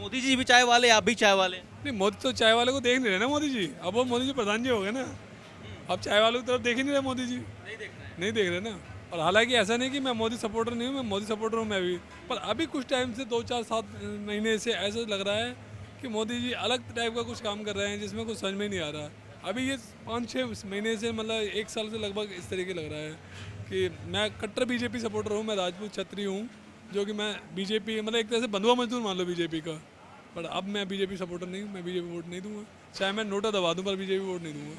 मोदी जी भी चाय वाले, आप भी चाय वाले? नहीं, मोदी तो चाय वाले को देख नहीं रहे ना मोदी जी। अब वो मोदी जी प्रधान जी हो गए ना, अब चाय वालों की तरफ देख ही नहीं रहे मोदी जी, नहीं देख रहे हैं। नहीं देख रहे ना। और हालांकि ऐसा नहीं कि मैं मोदी सपोर्टर नहीं हूँ, मैं मोदी सपोर्टर हूँ मैं भी। पर अभी कुछ टाइम से 2 4 7 महीने से ऐसा लग रहा है कि मोदी जी अलग टाइप का कुछ काम कर रहे हैं जिसमें कुछ समझ में नहीं आ रहा। अभी ये 5 6 महीने से, मतलब 1 साल से लगभग इस तरीके लग रहा है कि मैं कट्टर बीजेपी सपोर्टर हूँ। मैं राजपूत क्षत्रिय हूँ, जो कि मैं बीजेपी, मतलब एक तरह से बंधुआ मजदूर मान लो बीजेपी का। पर अब मैं बीजेपी सपोर्टर नहीं हूँ, मैं बीजेपी वोट नहीं दूंगा, चाहे मैं नोटा दबा दूँ पर बीजेपी वोट नहीं दूंगा।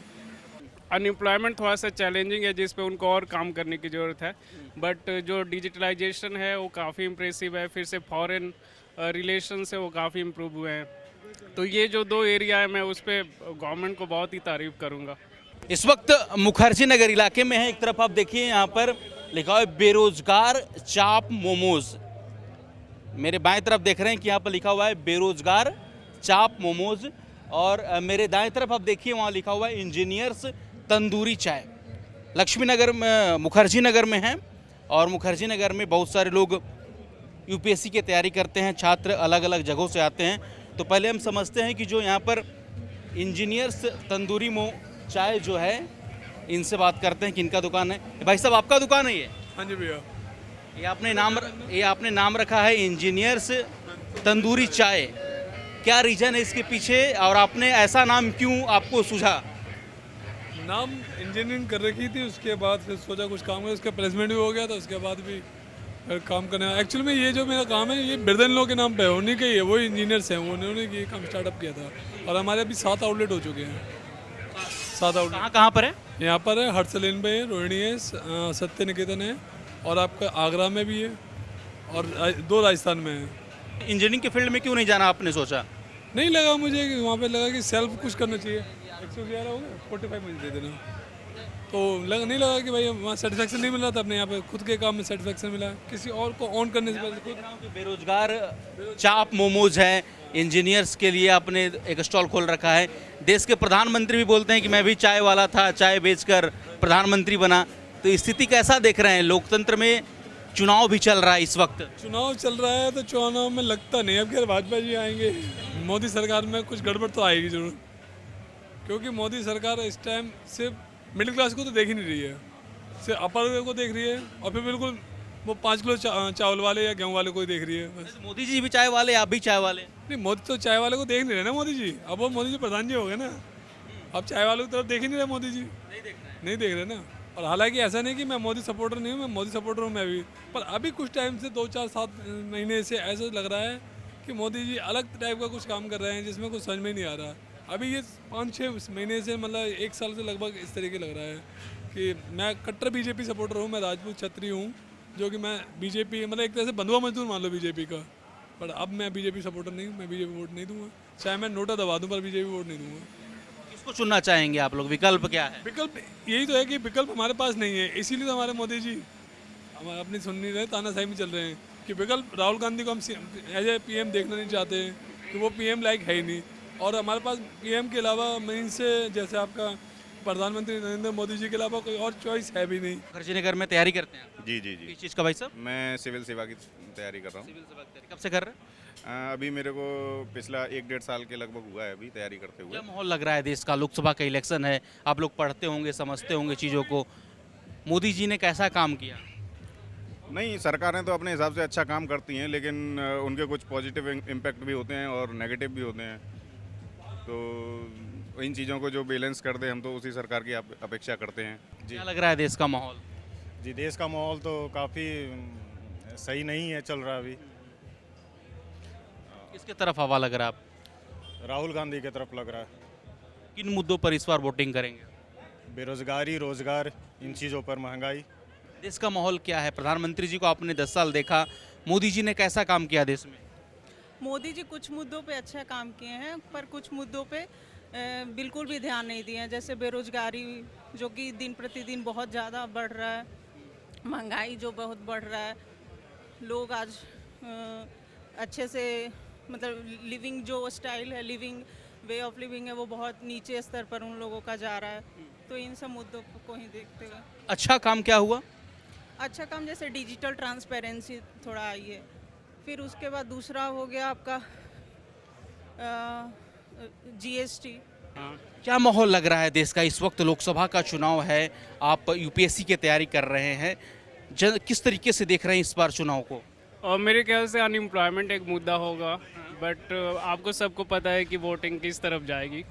अनएम्प्लॉयमेंट थोड़ा सा चैलेंजिंग है, जिस पे उनको और काम करने की ज़रूरत है। बट जो डिजिटलाइजेशन है वो काफ़ी इम्प्रेसिव है, फिर से फॉरेन रिलेशंस है वो काफ़ी इम्प्रूव हुए हैं। तो ये जो दो एरिया है, मैं उस पर गवर्नमेंट को बहुत ही तारीफ करूँगा। इस वक्त मुखर्जी नगर इलाके में है। एक तरफ आप देखिए यहाँ पर लिखा हुआ है बेरोजगार चाप मोमोज। मेरे बाएं तरफ देख रहे हैं कि यहाँ पर लिखा हुआ है बेरोजगार चाप मोमोज, और मेरे दाएं तरफ आप देखिए वहाँ लिखा हुआ है इंजीनियर्स तंदूरी चाय। लक्ष्मी नगर में, मुखर्जी नगर में है, और मुखर्जी नगर में बहुत सारे लोग यूपीएससी की तैयारी करते हैं, छात्र अलग अलग जगहों से आते हैं। तो पहले हम समझते हैं कि जो यहाँ पर इंजीनियर्स तंदूरी चाय जो है, इनसे बात करते हैं कि इनका दुकान है। भाई साहब, आपका दुकान है ये? हाँ जी भैया। ये आपने नाम रखा है इंजीनियर्स तंदूरी चाय। क्या रीजन है इसके पीछे, और आपने ऐसा नाम क्यों आपको सूझा? नाम इंजीनियरिंग कर रखी थी, उसके बाद फिर सोचा कुछ काम करें, उसका प्लेसमेंट भी हो गया था, उसके बाद भी फिर काम करने। एक्चुअली में ये जो मेरा काम है ये बिरदन लोग के नाम पे है, उन्हीं के ही है, वो इंजीनियर्स हैं, उन्होंने ये काम स्टार्टअप किया था। और हमारे अभी 7 आउटलेट हो चुके हैं, 7 आउटलेट। कहाँ कहाँ पर है? यहाँ पर है, हर्ष लेन पे है, रोहिणी है, सत्य निकेतन है, और आपका आगरा में भी है, और 2 राजस्थान में है। इंजीनियरिंग के फील्ड में क्यों नहीं जाना आपने सोचा? नहीं लगा मुझे कि वहाँ पे लगा कि सेल्फ कुछ करना चाहिए। 111 हो गया, 45 मुझे दे देना। तो नहीं लगा कि भाई वहाँ सेटिस्फेक्शन नहीं मिल रहा था, अपने यहाँ पे खुद के काम में सेटिस्फेक्शन मिला, किसी और को ऑन करने से पहले खुद। बेरोजगार चाप मोमोज है, इंजीनियर्स के लिए आपने एक स्टॉल खोल रखा है। देश के प्रधानमंत्री भी बोलते हैं कि मैं भी चाय वाला था, चाय बेचकर प्रधानमंत्री बना। तो स्थिति कैसा देख रहे हैं? लोकतंत्र में चुनाव भी चल रहा है इस वक्त। चुनाव चल रहा है तो चुनाव में लगता नहीं अब कि भाजपा जी आएंगे, मोदी सरकार में कुछ गड़बड़ तो आएगी जरूर, क्योंकि मोदी सरकार इस टाइम सिर्फ मिडिल क्लास को तो देख ही नहीं रही है, सिर्फ अपर को देख रही है, और फिर बिल्कुल वो 5 किलो चावल वाले या गेहूं वाले को ही देख रही है बस। मोदी जी भी चाय वाले, आप भी चाय वाले? नहीं, मोदी तो चाय वाले को देख नहीं रहे ना मोदी जी, अब वो मोदी जी प्रधान जी हो गए ना, अब चाय वालों की तरफ देख ही नहीं रहे मोदी जी, नहीं देख रहे ना। और हालांकि ऐसा नहीं कि मैं मोदी सपोर्टर नहीं हूँ, मैं मोदी सपोर्टर हूँ मैं भी। पर अभी कुछ टाइम से 2 4 7 महीने से ऐसा लग रहा है कि मोदी जी अलग टाइप का कुछ काम कर रहे हैं जिसमें कुछ समझ में नहीं आ रहा। अभी ये 5 6 महीने से, मतलब 1 साल से लगभग इस तरीके लग रहा है कि मैं कट्टर बीजेपी सपोर्टर हूँ, मैं राजपूत क्षत्रिय हूँ, जो कि मैं बीजेपी, मतलब एक तरह से बंधुआ मजदूर मान लो बीजेपी का। पर अब मैं बीजेपी सपोर्टर नहीं हूँ, मैं बीजेपी वोट नहीं दूंगा, चाहे मैं नोटा दबा दूँ पर बीजेपी वोट नहीं दूंगा। किसको चुनना चाहेंगे आप लोग? विकल्प क्या है? विकल्प यही तो है कि विकल्प हमारे पास नहीं है, इसीलिए तो हमारे मोदी जी हम अपनी सुन नहीं रहे, तानाशाही में चल रहे हैं कि विकल्प राहुल गांधी को हम एज ए पीएम देखना नहीं चाहते हैं कि वो पीएम लायक है ही नहीं। और हमारे पास पीएम के अलावा मेन से जैसे आपका प्रधानमंत्री नरेंद्र मोदी जी के अलावा कोई और चॉइस है भी नहीं। मुखर्जी नगर में तैयारी करते हैं आप? जी जी जी। किस चीज़ का भाई साहब? मैं सिविल सेवा की तैयारी कर रहा हूँ। सिविल सेवा की तैयारी कब से कर रहे हैं? अभी मेरे को पिछला 1 1.5 साल के लगभग हुआ है अभी तैयारी करते हुए। क्या माहौल लग रहा है देश का? लोकसभा का इलेक्शन है, आप लोग पढ़ते होंगे, समझते होंगे चीज़ों को। मोदी जी ने कैसा काम किया? नहीं, सरकारें तो अपने हिसाब से अच्छा काम करती हैं, लेकिन उनके कुछ पॉजिटिव इम्पैक्ट भी होते हैं और नेगेटिव भी होते हैं। तो इन चीज़ों को जो बैलेंस कर दे, हम तो उसी सरकार की अपेक्षा करते हैं जी। क्या लग रहा है देश का माहौल? जी, देश का माहौल तो काफ़ी सही नहीं है, चल रहा अभी। किसके तरफ हवा लग रहा है आप? राहुल गांधी की तरफ लग रहा है। किन मुद्दों पर इस बार वोटिंग करेंगे? बेरोजगारी, रोजगार, इन चीज़ों पर, महंगाई। देश का माहौल क्या है? प्रधानमंत्री जी को आपने 10 साल देखा, मोदी जी ने कैसा काम किया देश में? मोदी जी कुछ मुद्दों पे अच्छा काम किए हैं, पर कुछ मुद्दों पे बिल्कुल भी ध्यान नहीं दिए हैं। जैसे बेरोजगारी जो कि दिन प्रतिदिन बहुत ज़्यादा बढ़ रहा है, महंगाई जो बहुत बढ़ रहा है, लोग आज अच्छे से, मतलब लिविंग जो स्टाइल है, लिविंग वे ऑफ लिविंग है, वो बहुत नीचे स्तर पर उन लोगों का जा रहा है। तो इन सब मुद्दों को ही देखते हुए अच्छा काम क्या हुआ? अच्छा काम जैसे डिजिटल ट्रांसपेरेंसी थोड़ा आई है। फिर उसके बाद दूसरा हो गया आपका जीएसटी। हाँ। क्या माहौल लग रहा है देश का इस वक्त? लोकसभा का चुनाव है, आप यूपीएससी की तैयारी कर रहे हैं, किस तरीके से देख रहे हैं इस बार चुनाव को? और मेरे ख्याल से अनएम्प्लॉयमेंट एक मुद्दा होगा, बट आपको सबको पता है कि वोटिंग किस तरफ जाएगी।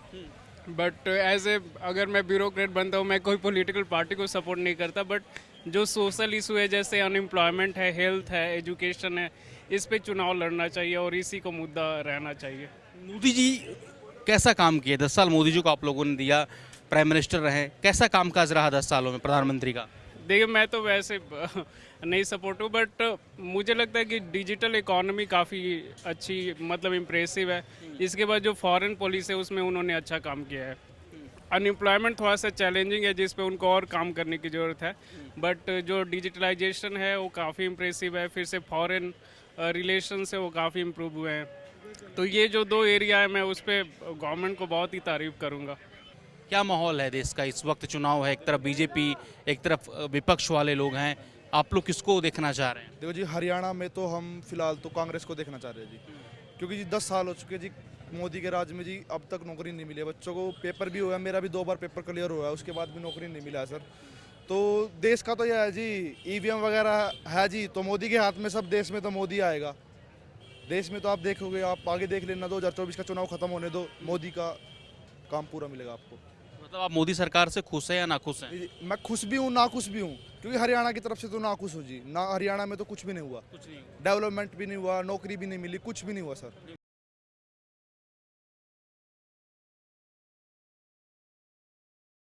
बट एज ए अगर मैं ब्यूरोक्रेट बनता हूँ, मैं कोई पॉलिटिकल पार्टी को सपोर्ट नहीं करता, बट जो सोशल इशू है जैसे अनएम्प्लॉयमेंट है, हेल्थ है, एजुकेशन है, इस पे चुनाव लड़ना चाहिए और इसी को मुद्दा रहना चाहिए। मोदी जी कैसा काम किए? 10 साल मोदी जी को आप लोगों ने दिया, प्राइम मिनिस्टर रहे, कैसा कामकाज रहा 10 सालों में प्रधानमंत्री का? देखिए, मैं तो वैसे नहीं सपोर्ट हूँ, बट मुझे लगता है कि डिजिटल इकोनॉमी काफ़ी अच्छी, मतलब इम्प्रेसिव है। इसके बाद जो फॉरेन पॉलिसी है उसमें उन्होंने अच्छा काम किया है। अनएम्प्लॉयमेंट थोड़ा सा चैलेंजिंग है जिस पे उनको और काम करने की ज़रूरत है, बट जो डिजिटलाइजेशन है वो काफ़ी इम्प्रेसिव है। फिर से फॉरेन रिलेशन है वो काफ़ी इम्प्रूव हुए हैं। तो ये जो 2 एरिया है, मैं उस पर गवर्नमेंट को बहुत ही तारीफ़ करूँगा। क्या माहौल है देश का इस वक्त? चुनाव है, एक तरफ बीजेपी, एक तरफ विपक्ष वाले लोग हैं, आप लोग किसको देखना चाह रहे हैं? देखो जी, हरियाणा में तो हम फिलहाल तो कांग्रेस को देखना चाह रहे हैं जी, क्योंकि जी 10 साल हो चुके जी मोदी के राज में जी, अब तक नौकरी नहीं मिली है। बच्चों को पेपर भी हुआ है, मेरा भी 2 बार पेपर क्लियर हुआ है, उसके बाद भी नौकरी नहीं मिला है सर। तो देश का तो यह है जी, ईवीएम वगैरह है जी, तो मोदी के हाथ में सब, देश में तो मोदी आएगा। देश में तो आप देखोगे, आप आगे देख लेना, 2024 का चुनाव खत्म होने दो, मोदी का काम पूरा मिलेगा आपको। मतलब आप मोदी सरकार से खुश हैं या नाखुश हैं? मैं खुश भी हूँ, नाखुश भी हूँ, क्योंकि हरियाणा की तरफ से तो नाखुश हूँ जी ना। हरियाणा में तो कुछ भी नहीं हुआ, कुछ नहीं। डेवलपमेंट भी नहीं हुआ, नौकरी भी नहीं मिली, कुछ भी नहीं हुआ सर।